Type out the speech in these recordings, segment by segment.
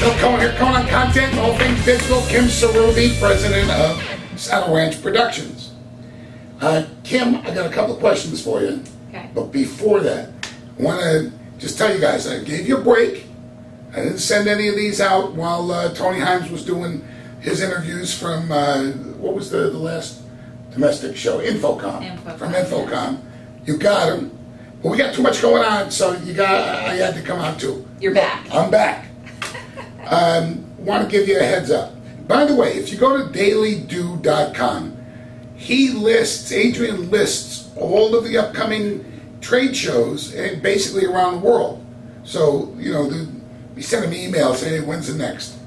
Bill Cohen here, Cohen on Content, all things digital. Kim Sarubbi, president of Saddle Ranch Productions. Kim, I got a couple of questions for you. Okay. But before that, I want to just tell you guys, I gave you a break. I didn't send any of these out while Tony Himes was doing his interviews from, what was the last domestic show? Infocom. From Infocom. You got him. But we got too much going on, so I had to come out too. You're back. I'm back. Want to give you a heads up. By the way, if you go to dailydo.com, Adrian lists all of the upcoming trade shows basically around the world. So, you know, we send him emails saying, hey, when's the next?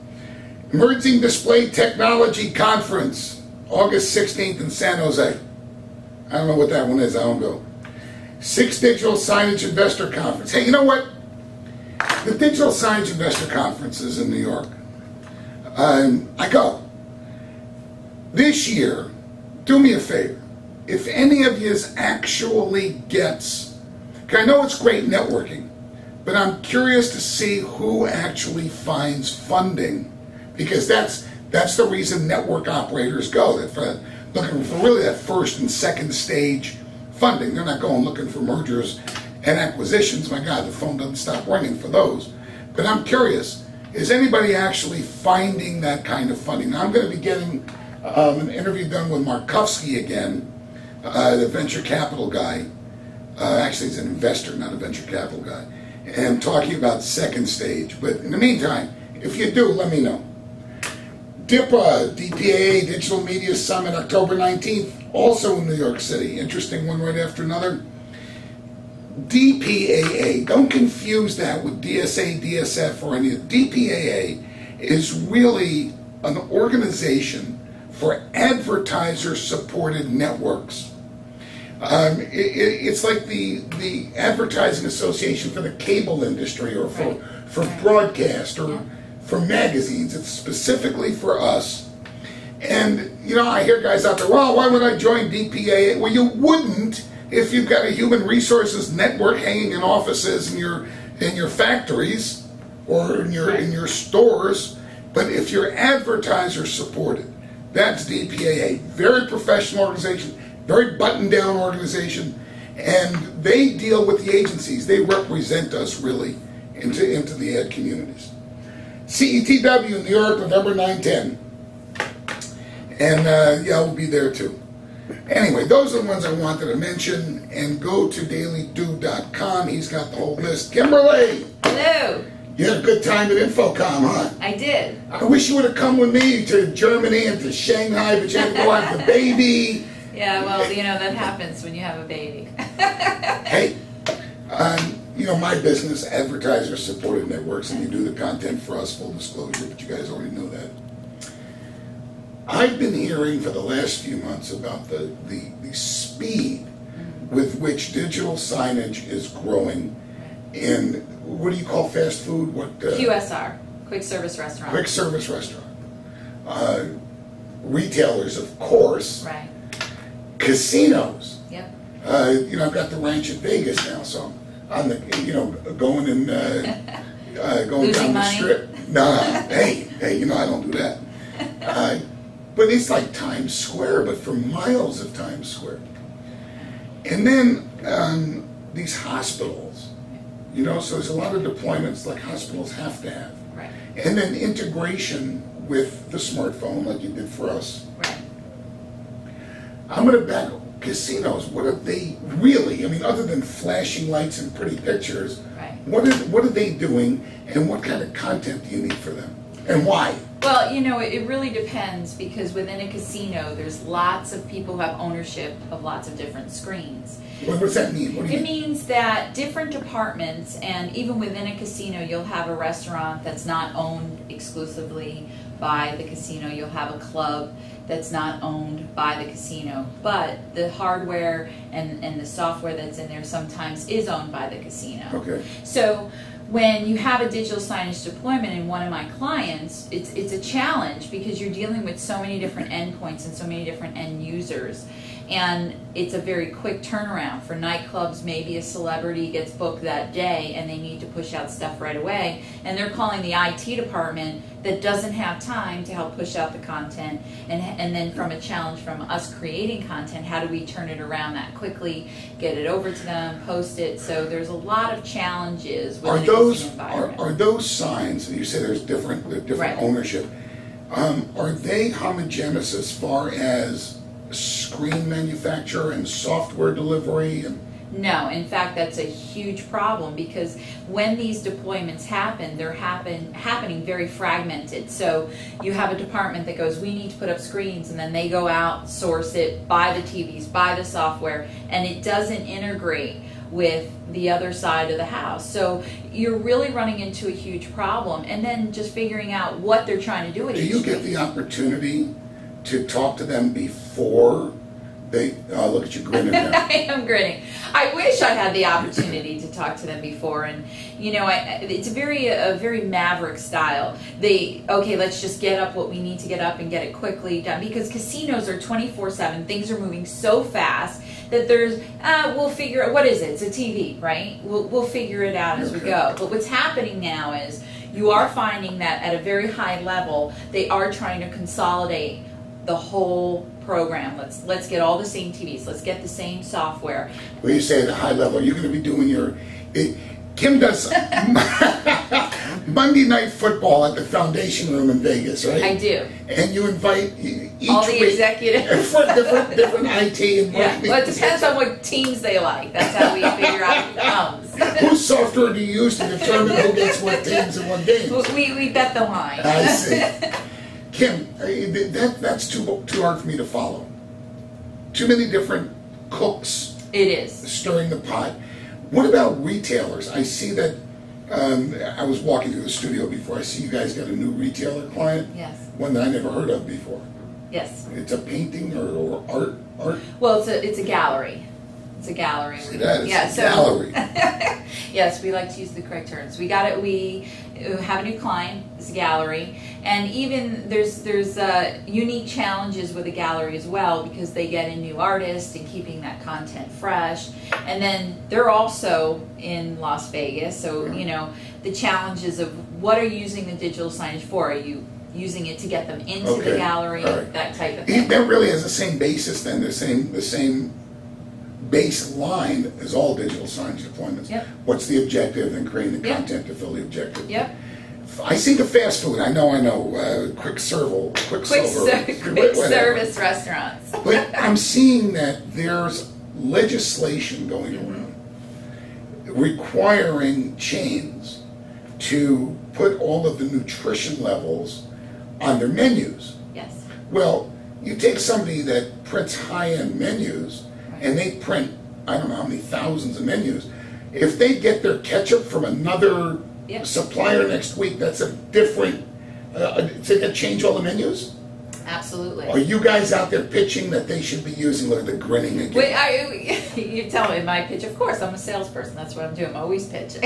Emerging Display Technology Conference, August 16th in San Jose. I don't know what that one is, I don't go. 6th Digital Signage Investor Conference. Hey, you know what? The Digital Signage Investor Conference is in New York. I go. This year, do me a favor. If any of you actually gets, I know it's great networking, but I'm curious to see who actually finds funding, because that's the reason network operators go. They're looking for really that first and second stage funding. They're not going looking for mergers and acquisitions. My God, the phone doesn't stop ringing for those. But I'm curious, is anybody actually finding that kind of funding? Now, I'm going to be getting an interview done with Markovsky again, the venture capital guy. Actually, he's an investor, not a venture capital guy. And I'm talking about second stage. But in the meantime, if you do, let me know. DIPA, DPAA, Digital Media Summit, October 19th, also in New York City. Interesting one right after another. DPAA, don't confuse that with DSA, DSF, or any of DPAA is really an organization for advertiser-supported networks. It's like the Advertising Association for the cable industry, or for broadcast, or for magazines. It's specifically for us. And, you know, I hear guys out there, well, why would I join DPAA? Well, you wouldn't if you've got a human resources network hanging in offices in your factories or in your stores. But if you're advertiser supported, that's DPAA. Very professional organization, very buttoned down organization, and they deal with the agencies. They represent us really into the ad communities. CETW, New York, November 9-10. And yeah, we'll be there too. Anyway, those are the ones I wanted to mention. And go to dailydo.com. He's got the whole list. Kimberly! Hello! You had a good time at Infocom, huh? I did. I wish you would have come with me to Germany and to Shanghai, but you had to go out the baby. Yeah, well, you know, that happens when you have a baby. Hey, you know, my business, advertiser-supported networks, and you do the content for us, full disclosure, but you guys already know that. I've been hearing for the last few months about the speed with which digital signage is growing in, what do you call fast food? QSR, quick service restaurant. Quick service restaurant. Retailers, of course. Right. Casinos. Yep. You know, I've got the ranch in Vegas now, so I'm going and going Losing down the money? strip. Nah, hey, you know I don't do that. But it's like Times Square, but for miles of Times Square. And then these hospitals, you know, so there's a lot of deployments like hospitals have to have. Right. And then integration with the smartphone like you did for us. Right. I'm going to back casinos. What are they really, I mean, other than flashing lights and pretty pictures, right. What are they doing, and what kind of content do you need for them? And why? Well, you know, it really depends, because within a casino, there's lots of people who have ownership of lots of different screens. What does that mean? What do you It mean? means that different departments, and even within a casino, you'll have a restaurant that's not owned exclusively by the casino. You'll have a club that's not owned by the casino, but the hardware and the software that's in there sometimes is owned by the casino. Okay. So when you have a digital signage deployment in one of my clients, it's a challenge, because you're dealing with so many different endpoints and so many different end users. And it's a very quick turnaround. For nightclubs, maybe a celebrity gets booked that day and they need to push out stuff right away, and they're calling the IT department that doesn't have time to help push out the content. And then from a challenge from us creating content, how do we turn it around that quickly, get it over to them, post it? So there's a lot of challenges within the environment. Are those signs, you say there's different Right. ownership, are they homogeneous as far as screen manufacture and software delivery? And No, in fact, that's a huge problem, because when these deployments happen, they're happening very fragmented. So you have a department that goes, we need to put up screens, and then they go out, source it, buy the TVs, buy the software, and it doesn't integrate with the other side of the house. So you're really running into a huge problem, and then just figuring out what they're trying to do with do each you get screen. the opportunity to talk to them before they look at you grinning now? I am grinning. I wish I had the opportunity to talk to them before, and it's a very maverick style. Okay, let's just get up what we need to get up and get it quickly done, because casinos are 24/7. Things are moving so fast that we'll figure out, what is it? It's a TV, right? We'll figure it out as we go. But what's happening now is you are finding that at a very high level, they are trying to consolidate the whole program. Let's get all the same TVs. Let's get the same software. When you say at a high level, are you going to be doing Kim does Monday Night Football at the Foundation Room in Vegas, right? I do. And you invite each All the week executives. for different IT and Yeah, marketing. well, it depends on what teams they like. That's how we figure out who comes. Whose software do you use to determine who gets what teams and what games? We bet the line. I see. Kim, that's too hard for me to follow. Too many different cooks It is. stirring the pot. What about retailers? I see that I was walking through the studio before. I see you guys got a new retailer client. Yes. One that I never heard of before. Yes. It's a painting or art. Well, it's a gallery. It's a gallery. See that? It's a gallery. Yes, we like to use the correct terms. We have a new client. It's a gallery, and even there's unique challenges with a gallery as well, because they get in new artists and keeping that content fresh. And then they're also in Las Vegas, so the challenges of what are you using the digital signage for? Are you using it to get them into the gallery? Right. That type of thing. That really has the same basis then, the same baseline as all digital signage deployments. Yep. What's the objective, and creating the Yep. content to fill the objective. Yep. I see the fast food. I know. Quick Service restaurants. But I'm seeing that there's legislation going around requiring chains to put all of the nutrition levels on their menus. Yes. Well, you take somebody that prints high-end menus, and they print, I don't know how many thousands of menus. If they get their ketchup from another supplier next week, that's a different, to change all the menus? Absolutely. Are you guys out there pitching that they should be using, look at the grinning again? You tell me my pitch. Of course, I'm a salesperson. That's what I'm doing. I'm always pitching.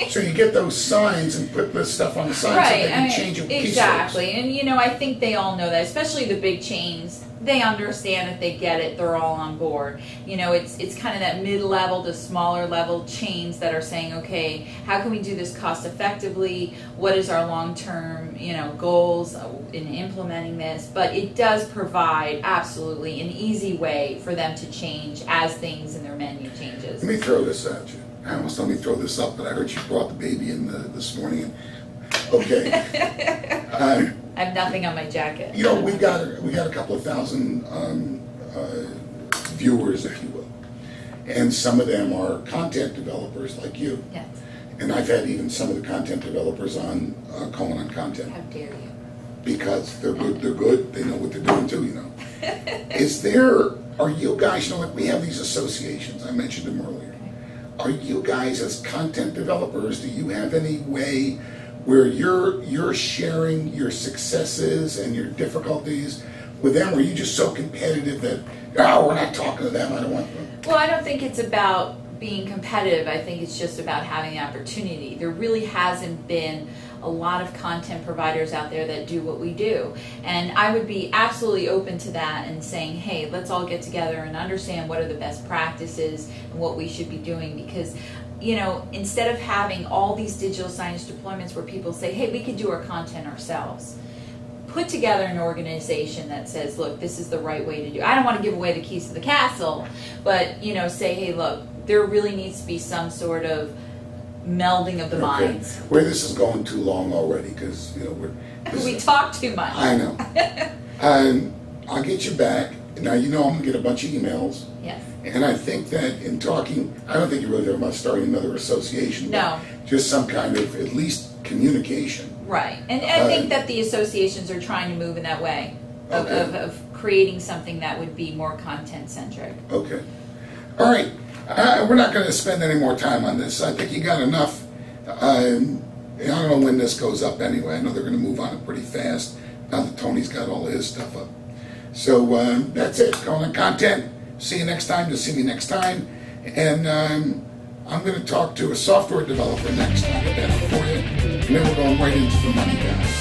So you get those signs and put the stuff on the signs so they can change it. Exactly. And I think they all know that, especially the big chains. They understand it, they get it, they're all on board. It's kind of that mid-level to smaller level chains that are saying, okay, how can we do this cost effectively? What is our long-term, goals in implementing this? But it does provide absolutely an easy way for them to change as things in their menu changes. Let me throw this at you. I almost let me throw this up, but I heard you brought the baby in this morning. Okay. I have nothing on my jacket. We got a couple of thousand viewers, if you will, and some of them are content developers like you. Yes. And I've had even some of the content developers on calling on content. How dare you? Because they're good. They're good. They know what they're doing too. Are you guys? Like we have these associations. I mentioned them earlier. Are you guys as content developers? Do you have any way where you're sharing your successes and your difficulties with them, or are you just so competitive that we're not talking to them, I don't want them? Well, I don't think it's about being competitive. I think it's just about having the opportunity. There really hasn't been a lot of content providers out there that do what we do. And I would be absolutely open to that and saying, hey, let's all get together and understand what are the best practices and what we should be doing. Because, you know, instead of having all these digital signage deployments where people say, hey, we could do our content ourselves, put together an organization that says, look, this is the right way to do it. I don't want to give away the keys to the castle, but, you know, say, hey, look, there really needs to be some sort of melding of the minds. Where this is going too long already, because, you know, we talk too much. I know. I'll get you back. Now, you know I'm going to get a bunch of emails. Yes. And I think that in talking, I don't think you're really talking about starting another association. No. Just some kind of, at least, communication. Right. And I think that the associations are trying to move in that way of creating something that would be more content-centric. Okay. All right. We're not going to spend any more time on this. I think you got enough. I don't know when this goes up anyway. I know they're going to move on it pretty fast now that Tony's got all his stuff up. So that's it. Going on content. See you next time. Just see me next time. And I'm going to talk to a software developer next. I'll get that up for you. And then we're going right into the money guys.